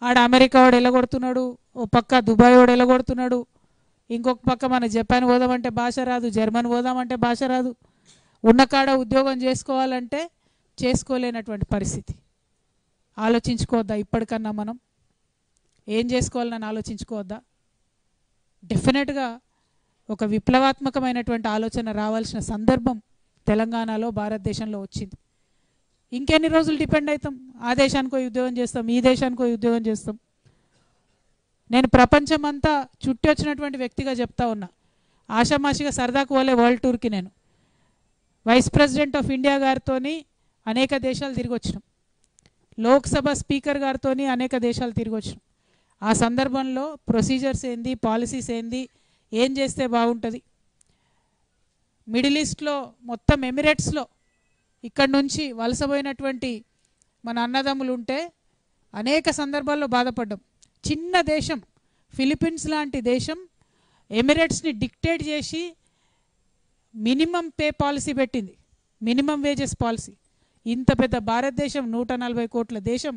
ఆడ అమెరికా వాడు ఎలగొడుతున్నాడు, ఓ పక్క దుబాయ్ వాడు ఎలగొడుతున్నాడు, ఇంకొక పక్క మన జపాన్ పోదామంటే భాష రాదు, జర్మన్ పోదామంటే భాష రాదు, ఉన్న కాడ ఉద్యోగం చేసుకోవాలంటే చేసుకోలేనటువంటి పరిస్థితి. ఆలోచించుకోవద్దా? ఇప్పటికన్నా మనం ఏం చేసుకోవాలని ఆలోచించుకోవద్దా? డెఫినెట్గా ఒక విప్లవాత్మకమైనటువంటి ఆలోచన రావాల్సిన సందర్భం తెలంగాణలో భారతదేశంలో వచ్చింది. ఇంకెన్ని రోజులు డిపెండ్ అవుతాం? ఆ దేశానికో ఉద్యోగం చేస్తాం, ఈ దేశానికో ఉద్యోగం చేస్తాం. నేను ప్రపంచం అంతా చుట్టి వచ్చినటువంటి వ్యక్తిగా చెప్తా ఉన్నా. ఆషామాషిగా సరదాకు పోలే వరల్డ్ టూర్కి. నేను వైస్ ప్రెసిడెంట్ ఆఫ్ ఇండియా గారితో అనేక దేశాలు తిరిగి వచ్చినాం, లోక్సభ స్పీకర్ గారితో అనేక దేశాలు తిరిగి వచ్చినాం. ఆ సందర్భంలో ప్రొసీజర్స్ ఏంది, పాలసీస్ ఏంది, ఏం చేస్తే బాగుంటుంది, మిడిల్ ఈస్ట్లో మొత్తం ఎమిరేట్స్లో ఇక్కడి నుంచి వలసపోయినటువంటి మన అన్నదమ్ములు ఉంటే అనేక సందర్భాల్లో బాధపడ్డాం. చిన్న దేశం ఫిలిప్పీన్స్ లాంటి దేశం ఎమిరేట్స్ని డిక్టేట్ చేసి మినిమం పే పాలసీ పెట్టింది, మినిమం వేజెస్ పాలసీ. ఇంత పెద్ద భారతదేశం, 140 కోట్ల దేశం,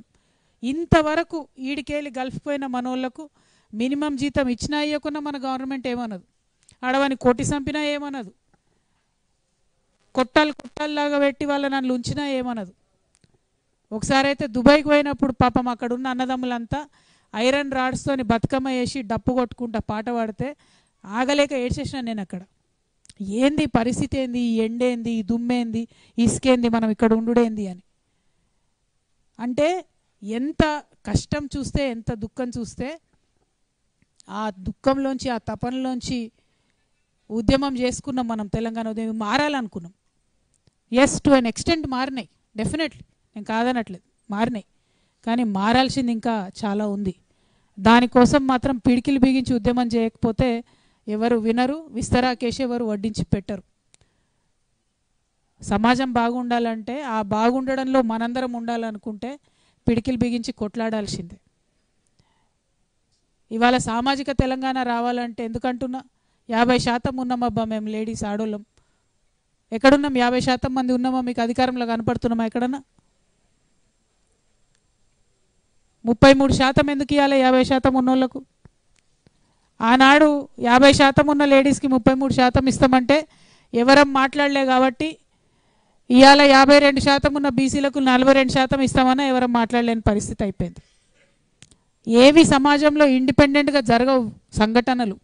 ఇంతవరకు ఈడికేళ్ళి గల్ఫ్ పోయిన మనోళ్లకు మినిమం జీతం ఇచ్చినా ఇవ్వకున్నా మన గవర్నమెంట్ ఏమనదు, ఆడవాని కొట్టి చంపినా ఏమనదు, కొట్టాలాగా పెట్టి వాళ్ళ నన్ను ఉంచినా ఏమనదు. ఒకసారి అయితే దుబాయ్కి పోయినప్పుడు పాపం అక్కడ ఉన్న అన్నదమ్ములంతా ఐరన్ రాడ్స్తోని బతుకమ్మ వేసి డప్పు కొట్టుకుంటా పాట పాడితే ఆగలేక ఏడ్చేసిన నేను అక్కడ. ఏంది పరిస్థితి, ఏంది ఈ ఎండేంది, ఈ దుమ్మేంది, ఇసుకేంది, మనం ఇక్కడ ఉండుడేంది అని. అంటే ఎంత కష్టం చూస్తే, ఎంత దుఃఖం చూస్తే, ఆ దుఃఖంలోంచి, ఆ తపనలోంచి ఉద్యమం చేసుకున్నాం మనం. తెలంగాణ ఉద్యమం మారాలనుకున్నాం. ఎస్, టు అన్ ఎక్స్టెంట్ మారినాయి, డెఫినెట్లీ, నేను కాదనట్లేదు, మారినాయి. కానీ మారాల్సింది ఇంకా చాలా ఉంది. దానికోసం మాత్రం పిడికిలు బిగించి ఉద్యమం చేయకపోతే ఎవరు వినరు, విస్తరాకేసి ఎవరు వడ్డించి పెట్టరు. సమాజం బాగుండాలంటే, ఆ బాగుండడంలో మనందరం ఉండాలనుకుంటే పిడికిలు బిగించి కొట్లాడాల్సిందే. ఇవాళ సామాజిక తెలంగాణ రావాలంటే ఎందుకంటున్నా, 50% ఉన్నామబ్బా మేము లేడీస్, ఆడోళ్ళం. ఎక్కడున్నాం? 50% మంది ఉన్నామా? మీకు అధికారంలో కనపడుతున్నామా ఎక్కడన్నా? 33% ఎందుకు ఇవ్వాలి 50% ఉన్నోళ్లకు? ఆనాడు 50% ఉన్న లేడీస్కి 33% ఇస్తామంటే ఎవరం మాట్లాడలే కాబట్టి ఇవాళ 52% ఉన్న బీసీలకు 42% ఇస్తామన్నా ఎవరం మాట్లాడలేని పరిస్థితి అయిపోయింది. ఏవి సమాజంలో ఇండిపెండెంట్గా జరగవు సంఘటనలు.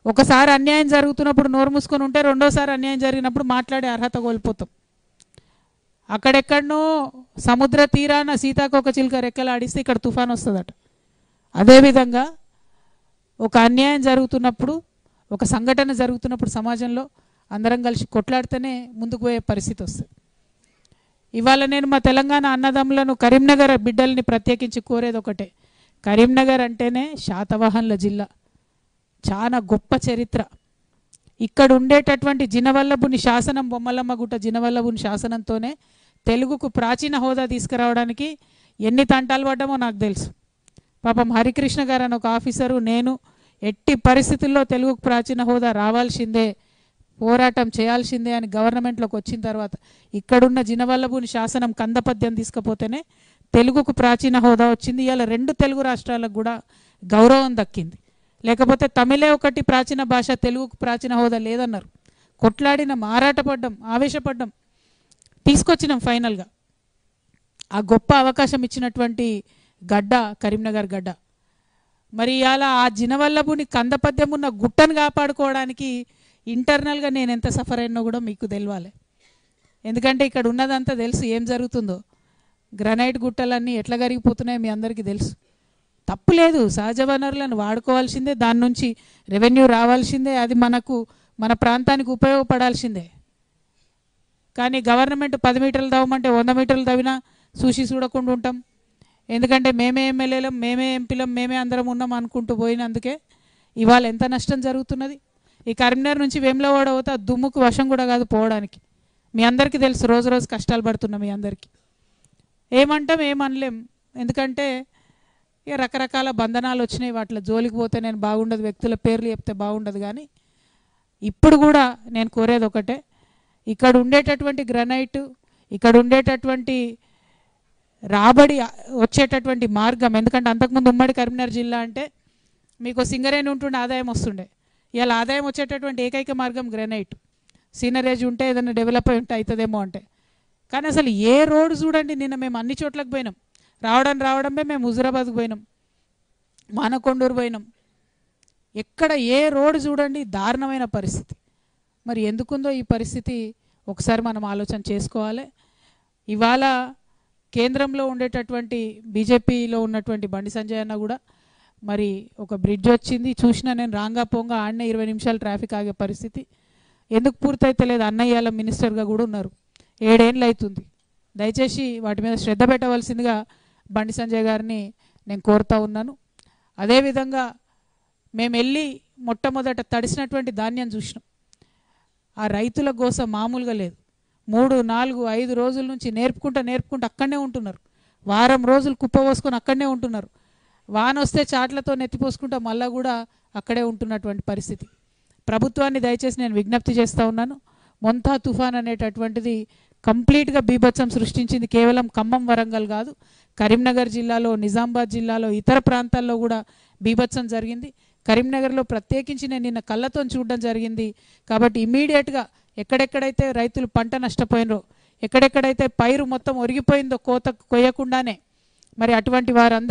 ఒకసారి అన్యాయం జరుగుతున్నప్పుడు నోరు మూసుకొని ఉంటే రెండోసారి అన్యాయం జరిగినప్పుడు మాట్లాడే అర్హత కోల్పోతాం. అక్కడెక్కడనో సముద్ర తీరాన సీతాకోక చిలుక రెక్కలు ఆడిస్తే ఇక్కడ తుఫాన్ వస్తుందట. అదేవిధంగా ఒక అన్యాయం జరుగుతున్నప్పుడు, ఒక సంఘటన జరుగుతున్నప్పుడు సమాజంలో అందరం కలిసి కొట్లాడితేనే ముందుకు పోయే పరిస్థితి వస్తుంది. ఇవాళ నేను మా తెలంగాణ అన్నదమ్ములను, కరీంనగర్ బిడ్డల్ని ప్రత్యేకించి కోరేది ఒకటే. కరీంనగర్ అంటేనే శాతవాహనుల జిల్లా, చాలా గొప్ప చరిత్ర. ఇక్కడ ఉండేటటువంటి జినవల్లభుని శాసనం, బొమ్మలమ్మగుట్ట జినవల్లభుని శాసనంతోనే తెలుగుకు ప్రాచీన హోదా తీసుకురావడానికి ఎన్ని తంటాలు పడ్డామో నాకు తెలుసు. పాపం హరికృష్ణ గారు అని ఒక ఆఫీసరు, నేను ఎట్టి పరిస్థితుల్లో తెలుగుకు ప్రాచీన హోదా రావాల్సిందే, పోరాటం చేయాల్సిందే అని గవర్నమెంట్లోకి వచ్చిన తర్వాత ఇక్కడున్న జినవల్లభుని శాసనం కందపద్యం తీసుకపోతేనే తెలుగుకు ప్రాచీన హోదా వచ్చింది. ఇవాళ 2 తెలుగు రాష్ట్రాలకు కూడా గౌరవం దక్కింది. లేకపోతే తమిళే ఒకటి ప్రాచీన భాష, తెలుగుకు ప్రాచీన హోదా లేదన్నారు. కొట్లాడినాం, ఆరాటపడ్డాం, ఆవేశపడ్డాం, తీసుకొచ్చినాం ఫైనల్గా. ఆ గొప్ప అవకాశం ఇచ్చినటువంటి గడ్డ కరీంనగర్ గడ్డ. మరి ఇవాళ ఆ జినవల్లభుని కందపద్యం ఉన్న గుట్టను కాపాడుకోవడానికి ఇంటర్నల్గా నేను ఎంత సఫర్ అయినా కూడా మీకు తెలియాలి. ఎందుకంటే ఇక్కడ ఉన్నదంతా తెలుసు ఏం జరుగుతుందో. గ్రనైట్ గుట్టలన్నీ ఎట్లా కరిగిపోతున్నాయో మీ అందరికీ తెలుసు. తప్పు లేదు, సహజ వనరులను వాడుకోవాల్సిందే, దాని నుంచి రెవెన్యూ రావాల్సిందే, అది మనకు మన ప్రాంతానికి ఉపయోగపడాల్సిందే. కానీ గవర్నమెంట్ 10 మీటర్లు తవ్వమంటే 100 మీటర్లు తవ్వినా చూసి చూడకుండా ఉంటాం. ఎందుకంటే మేమే ఎమ్మెల్యేలం, మేమే ఎంపీలం, మేమే అందరం ఉన్నాం అనుకుంటూ పోయినందుకే ఇవాళ ఎంత నష్టం జరుగుతున్నది. ఈ కరీంనగర్ నుంచి వేములవాడ పోతే దుమ్ముకు వశం కూడా కాదు పోవడానికి. మీ అందరికీ తెలుసు, రోజు రోజు కష్టాలు పడుతున్నాం. మీ అందరికీ ఏమంటాం, ఏమనలేం. ఎందుకంటే ఇక రకరకాల బంధనాలు వచ్చినాయి, వాటిలో జోలికి పోతే నేను బాగుండదు, వ్యక్తుల పేర్లు చెప్తే బాగుండదు. కానీ ఇప్పుడు కూడా నేను కోరేది ఒకటే, ఇక్కడ ఉండేటటువంటి గ్రనైట్, ఇక్కడ ఉండేటటువంటి రాబడి వచ్చేటటువంటి మార్గం, ఎందుకంటే అంతకుముందు ఉమ్మడి కరీంనగర్ జిల్లా అంటే మీకు సింగరేణి ఉంటుండే ఆదాయం వస్తుండే. ఇవాళ ఆదాయం వచ్చేటటువంటి ఏకైక మార్గం గ్రెనైట్. సీనరేజ్ ఉంటే ఏదైనా డెవలప్ అవుతుందేమో అంటే, కానీ అసలు ఏ రోడ్డు చూడండి. నిన్న మేము అన్ని చోట్లకు పోయినాం. రావడమే మేము హుజురాబాద్కు పోయినాం, మానకొండూరు పోయినాం. ఎక్కడ ఏ రోడ్డు చూడండి దారుణమైన పరిస్థితి. మరి ఎందుకుందో ఈ పరిస్థితి ఒకసారి మనం ఆలోచన చేసుకోవాలి. ఇవాళ కేంద్రంలో ఉండేటటువంటి బీజేపీలో ఉన్నటువంటి బండి సంజయ్ అన్న కూడా మరి ఒక బ్రిడ్జ్ వచ్చింది చూసినా నేను, రాంగా పోంగా ఆడనే 20 నిమిషాలు ట్రాఫిక్ ఆగే పరిస్థితి. ఎందుకు పూర్తయితే లేదు? అన్నయ్యాల మినిస్టర్గా కూడా ఉన్నారు, 7 ఏళ్ళు అవుతుంది. దయచేసి వాటి మీద శ్రద్ధ పెట్టవలసిందిగా బండి సంజయ్ గారిని నేను కోరుతా ఉన్నాను. అదేవిధంగా మేము వెళ్ళి మొట్టమొదట తడిసినటువంటి ధాన్యం చూసినాం. ఆ రైతుల గోస మామూలుగా లేదు. 3, 4, 5 రోజుల నుంచి నేర్పుకుంటూ అక్కడనే ఉంటున్నారు. వారం రోజులు కుప్ప పోసుకొని అక్కడనే ఉంటున్నారు. వాన వస్తే చాట్లతో నెత్తిపోసుకుంటూ మళ్ళీ కూడా అక్కడే ఉంటున్నటువంటి పరిస్థితి. ప్రభుత్వాన్ని దయచేసి నేను విజ్ఞప్తి చేస్తూ ఉన్నాను. మొంతా తుఫాన్ అనేటటువంటిది కంప్లీట్గా బీభత్సం సృష్టించింది. కేవలం ఖమ్మం, వరంగల్ కాదు, కరీంనగర్ జిల్లాలో, నిజామాబాద్ జిల్లాలో, ఇతర ప్రాంతాల్లో కూడా బీభత్సం జరిగింది. కరీంనగర్లో ప్రత్యేకించి నేను నిన్న కళ్ళతో చూడడం జరిగింది. కాబట్టి ఇమీడియట్గా ఎక్కడెక్కడైతే రైతులు పంట నష్టపోయినరో, ఎక్కడెక్కడైతే పైరు మొత్తం ఒరిగిపోయిందో కోత కొయ్యకుండానే, మరి అటువంటి వారందరూ